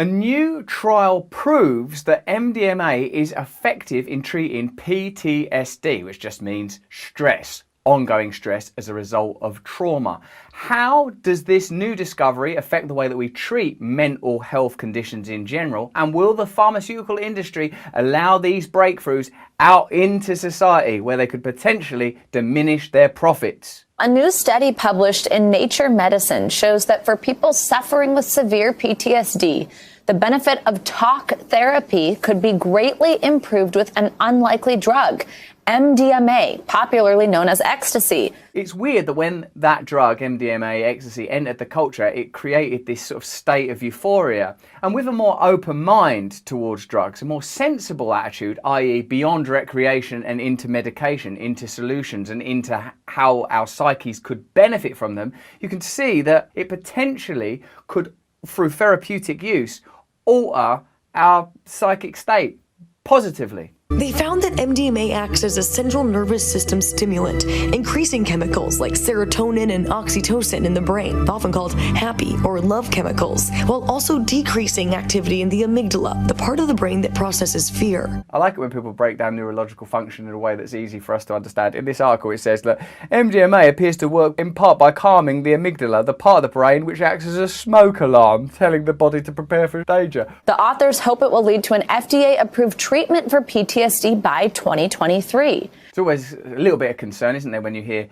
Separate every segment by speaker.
Speaker 1: A new trial proves that MDMA is effective in treating PTSD, which just means stress, ongoing stress as a result of trauma. How does this new discovery affect the way that we treat mental health conditions in general? And will the pharmaceutical industry allow these breakthroughs out into society where they could potentially diminish their profits?
Speaker 2: A new study published in Nature Medicine shows that for people suffering with severe PTSD, the benefit of talk therapy could be greatly improved with an unlikely drug, MDMA, popularly known as ecstasy.
Speaker 1: It's weird that when that drug, MDMA, ecstasy, entered the culture, it created this sort of state of euphoria. And with a more open mind towards drugs, a more sensible attitude, i.e. beyond recreation and into medication, into solutions and into how our psyches could benefit from them, you can see that it potentially could, through therapeutic use, alter our psychic state positively.
Speaker 3: They found that MDMA acts as a central nervous system stimulant, increasing chemicals like serotonin and oxytocin in the brain, often called happy or love chemicals, while also decreasing activity in the amygdala, the part of the brain that processes fear.
Speaker 1: I like it when people break down neurological function in a way that's easy for us to understand. In this article it says that MDMA appears to work in part by calming the amygdala, the part of the brain which acts as a smoke alarm, telling the body to prepare for danger.
Speaker 2: The authors hope it will lead to an FDA-approved treatment for PTSD by 2023.
Speaker 1: It's always a little bit of concern, isn't there, when you hear,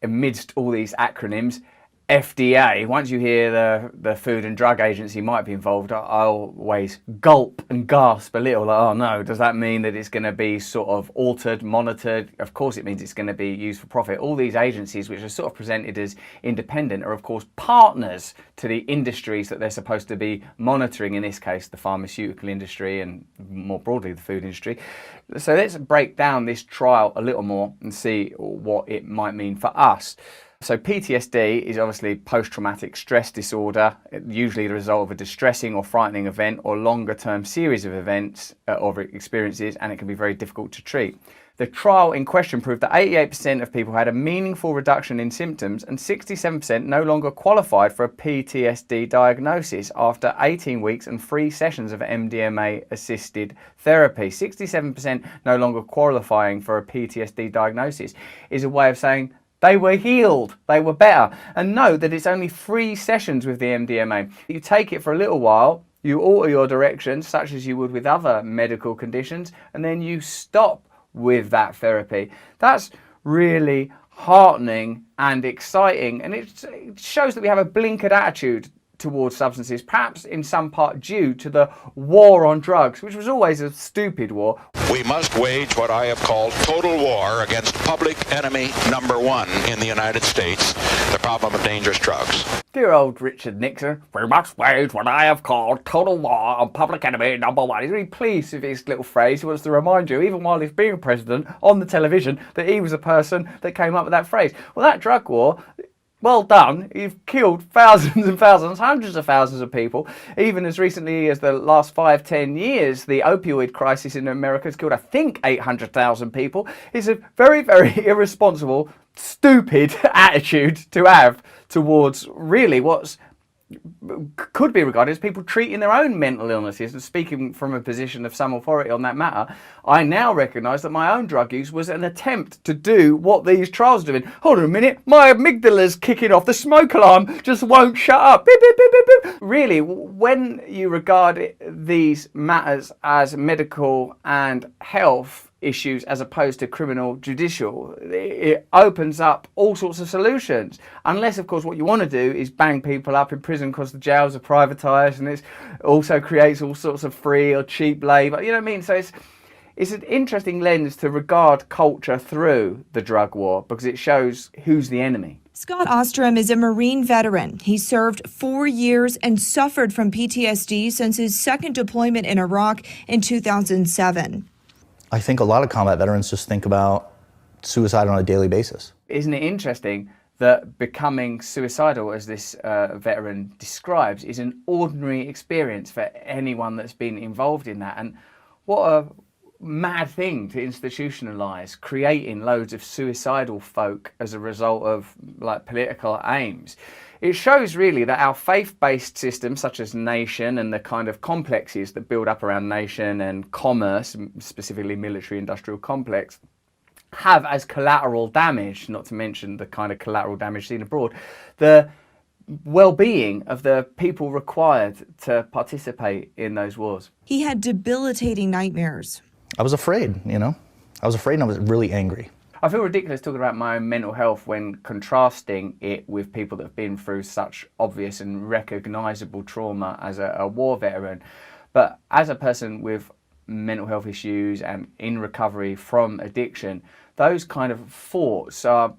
Speaker 1: amidst all these acronyms, FDA. Once you hear the Food and Drug Agency might be involved, I always gulp and gasp a little, like, oh no, does that mean that it's going to be sort of altered, monitored? Of course it means it's going to be used for profit. All these agencies, which are sort of presented as independent, are of course partners to the industries that they're supposed to be monitoring, in this case the pharmaceutical industry and more broadly the food industry. So let's break down this trial a little more and see what it might mean for us. So PTSD is obviously post-traumatic stress disorder, usually the result of a distressing or frightening event or longer-term series of events or experiences, and it can be very difficult to treat. The trial in question proved that 88% of people had a meaningful reduction in symptoms and 67% no longer qualified for a PTSD diagnosis after 18 weeks and 3 sessions of MDMA-assisted therapy. 67% no longer qualifying for a PTSD diagnosis is a way of saying they were healed, they were better. And note that it's only 3 sessions with the MDMA. You take it for a little while, you alter your direction, such as you would with other medical conditions, and then you stop with that therapy. That's really heartening and exciting, and it shows that we have a blinkered attitude towards substances, perhaps in some part due to the war on drugs, which was always a stupid war.
Speaker 4: We must wage what I have called total war against public enemy number 1 in the United States, the problem of dangerous drugs.
Speaker 1: Dear old Richard Nixon, we must wage what I have called total war on public enemy number 1. He's really pleased with his little phrase. He wants to remind you, even while he's being president on the television, that he was the person that came up with that phrase. Well, that drug war, well done. You've killed thousands and thousands, hundreds of thousands of people. Even as recently as the last 5-10 years, the opioid crisis in America has killed, I think, 800,000 people. It's a very, very irresponsible, stupid attitude to have towards really what's could be regarded as people treating their own mental illnesses. And speaking from a position of some authority on that matter, I now recognise that my own drug use was an attempt to do what these trials are doing. Hold on a minute, my amygdala's kicking off, the smoke alarm just won't shut up. Beep, beep, beep, beep, beep. Really, when you regard these matters as medical and health issues as opposed to criminal judicial, it opens up all sorts of solutions. Unless, of course, what you want to do is bang people up in prison because the jails are privatised, and it also creates all sorts of free or cheap labour. You know what I mean? So it's an interesting lens to regard culture through the drug war, because it shows who's the enemy.
Speaker 5: Scott Ostrom is a Marine veteran. He served 4 years and suffered from PTSD since his second deployment in Iraq in 2007.
Speaker 6: I think a lot of combat veterans just think about suicide on a daily basis.
Speaker 1: Isn't it interesting that becoming suicidal, as this veteran describes, is an ordinary experience for anyone that's been involved in that? And what a mad thing to institutionalize, creating loads of suicidal folk as a result of like political aims. It shows really that our faith-based systems such as nation and the kind of complexes that build up around nation and commerce, specifically military industrial complex, have as collateral damage, not to mention the kind of collateral damage seen abroad, the well-being of the people required to participate in those wars.
Speaker 5: He had debilitating nightmares.
Speaker 6: I was afraid, you know? I was afraid and I was really angry.
Speaker 1: I feel ridiculous talking about my own mental health when contrasting it with people that have been through such obvious and recognizable trauma as a war veteran. But as a person with mental health issues and in recovery from addiction, those kind of thoughts are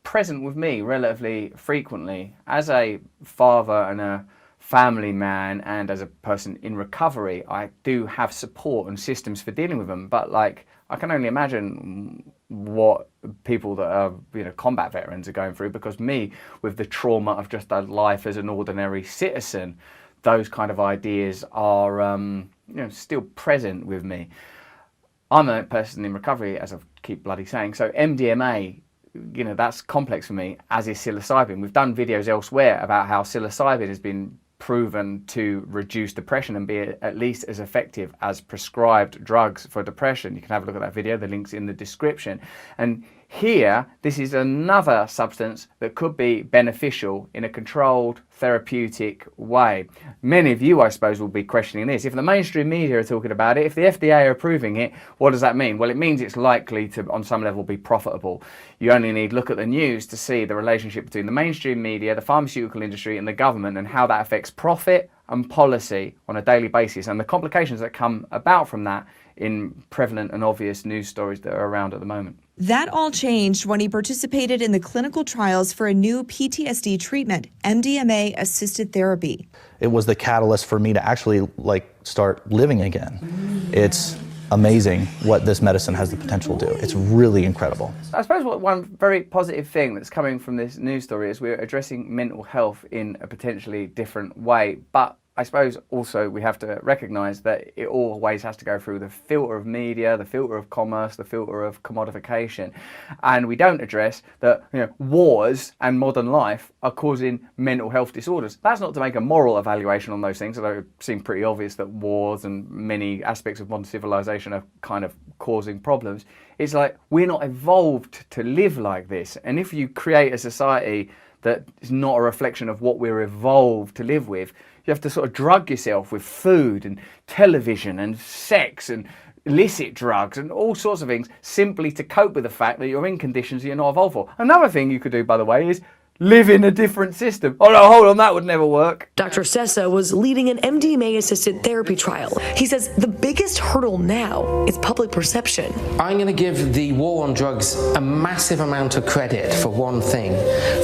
Speaker 1: present with me relatively frequently. As a father and a family man and as a person in recovery, I do have support and systems for dealing with them, but like I can only imagine what people that are, you know, combat veterans are going through, because me, with the trauma of just a life as an ordinary citizen, those kind of ideas are you know, still present with me. I'm a person in recovery, as I keep bloody saying, so MDMA, you know, that's complex for me, as is psilocybin. We've done videos elsewhere about how psilocybin has been proven to reduce depression and be at least as effective as prescribed drugs for depression. You can have a look at that video, the link's in the description. And here, this is another substance that could be beneficial in a controlled, therapeutic way. Many of you, I suppose, will be questioning this. If the mainstream media are talking about it, if the FDA are approving it, what does that mean? Well, it means it's likely to, on some level, be profitable. You only need to look at the news to see the relationship between the mainstream media, the pharmaceutical industry, and the government, and how that affects profit and policy on a daily basis, and the complications that come about from that in prevalent and obvious news stories that are around at the moment.
Speaker 5: That all changed when he participated in the clinical trials for a new PTSD treatment, MDMA-assisted therapy.
Speaker 6: It was the catalyst for me to actually like start living again. It's amazing what this medicine has the potential to do. It's really incredible.
Speaker 1: I suppose one very positive thing that's coming from this news story is we're addressing mental health in a potentially different way, but I suppose also we have to recognise that it always has to go through the filter of media, the filter of commerce, the filter of commodification. And we don't address that, you know, wars and modern life are causing mental health disorders. That's not to make a moral evaluation on those things, although it seems pretty obvious that wars and many aspects of modern civilization are kind of causing problems. It's like, we're not evolved to live like this. And if you create a society that is not a reflection of what we're evolved to live with, you have to sort of drug yourself with food and television and sex and illicit drugs and all sorts of things simply to cope with the fact that you're in conditions that you're not evolved for. Another thing you could do, by the way, is live in a different system. Oh no, hold on, that would never work.
Speaker 3: Dr. Sessa was leading an MDMA-assisted therapy trial. He says the biggest hurdle now is public perception.
Speaker 7: I'm going to give the war on drugs a massive amount of credit for one thing,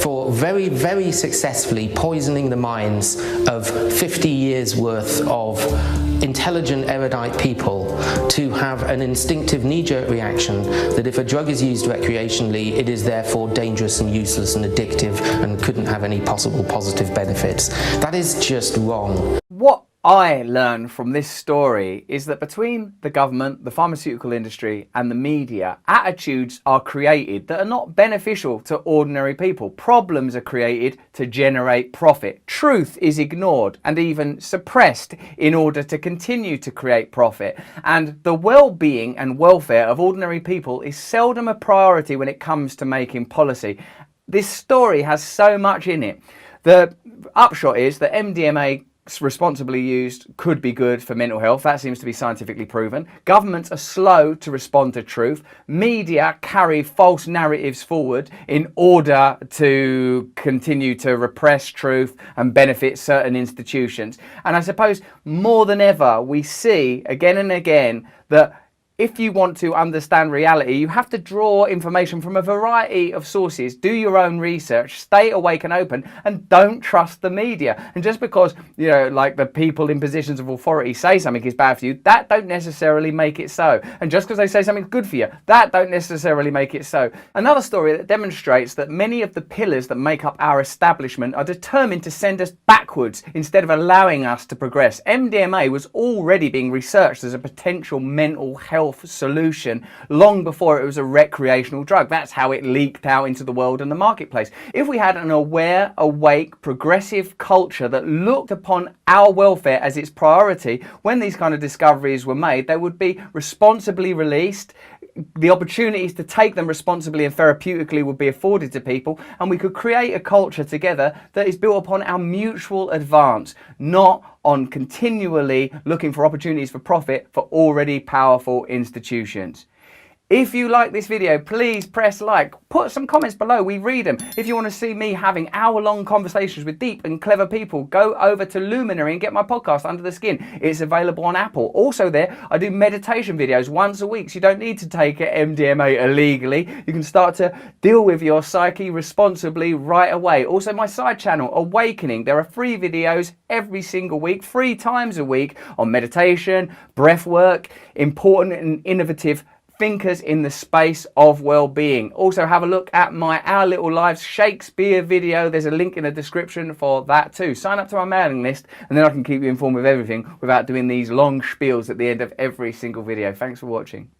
Speaker 7: for very, very successfully poisoning the minds of 50 years worth of intelligent, erudite people to have an instinctive knee-jerk reaction that if a drug is used recreationally, it is therefore dangerous and useless and addictive and couldn't have any possible positive benefits. That is just wrong.
Speaker 1: What I learned from this story is that between the government, the pharmaceutical industry and the media, attitudes are created that are not beneficial to ordinary people. Problems are created to generate profit. Truth is ignored and even suppressed in order to continue to create profit. And the well-being and welfare of ordinary people is seldom a priority when it comes to making policy. This story has so much in it. The upshot is that MDMA responsibly used could be good for mental health. That seems to be scientifically proven. Governments are slow to respond to truth. Media carry false narratives forward in order to continue to repress truth and benefit certain institutions. And I suppose more than ever, we see again and again that if you want to understand reality, you have to draw information from a variety of sources, do your own research, stay awake and open, and don't trust the media. And just because, you know, like the people in positions of authority say something is bad for you, that don't necessarily make it so. And just because they say something's good for you, that don't necessarily make it so. Another story that demonstrates that many of the pillars that make up our establishment are determined to send us backwards instead of allowing us to progress. MDMA was already being researched as a potential mental health health solution long before it was a recreational drug. That's how it leaked out into the world and the marketplace. If we had an aware, awake, progressive culture that looked upon our welfare as its priority, when these kind of discoveries were made, they would be responsibly released. The opportunities to take them responsibly and therapeutically would be afforded to people, and we could create a culture together that is built upon our mutual advance, not on continually looking for opportunities for profit for already powerful institutions. If you like this video, please press like, put some comments below, we read them. If you want to see me having hour-long conversations with deep and clever people, go over to Luminary and get my podcast, Under the Skin. It's available on Apple. Also there, I do meditation videos once a week, so you don't need to take MDMA illegally. You can start to deal with your psyche responsibly right away. Also my side channel, Awakening. There are free videos every single week, 3 times a week, on meditation, breath work, important and innovative thinkers in the space of well-being. Also have a look at my Our Little Lives Shakespeare video. There's a link in the description for that too. Sign up to my mailing list and then I can keep you informed with everything without doing these long spiels at the end of every single video. Thanks for watching.